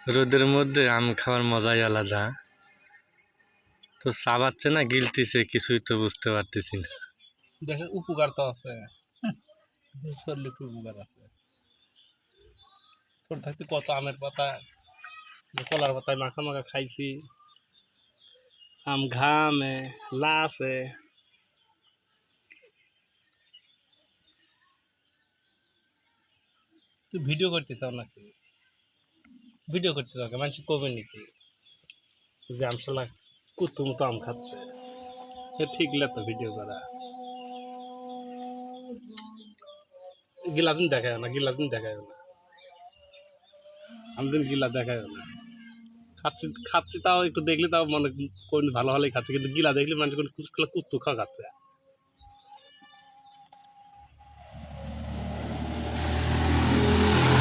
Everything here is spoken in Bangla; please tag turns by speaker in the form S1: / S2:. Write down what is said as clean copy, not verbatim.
S1: রোদের মধ্যে আম খাওয়ার মজাই আলাদা। তো চাবাচ্ছে না গিলতিছে, কিছুই তো বুঝতে পারতেছি না।
S2: দেখে উপকার তো আছে, শরীরে একটু উপকার আছে। ছোট থাকতে কত আমের পাতা, কলার পাতায় মাখা মাখা খাইছি। আম ঘামে লাসে। তুই ভিডিও করতে চাও নাকি? ভিডিও করতে চাও মানুষ কবে নাকি যে আমশালা কুত্তু মতো আম খাচ্ছে? ঠিক তো ভিডিও করা। গিলাস দেখায় না, গিলাস দেখায় না, আমদিন গিলা দেখায় না। খাচ্ছি খাচ্ছি তাও একটু দেখলে তাও মনে কোন ভালো ভালোই খাচ্ছে, কিন্তু গিলা দেখলে মানুষ কোন কুত্তু খাওয়া খাচ্ছে।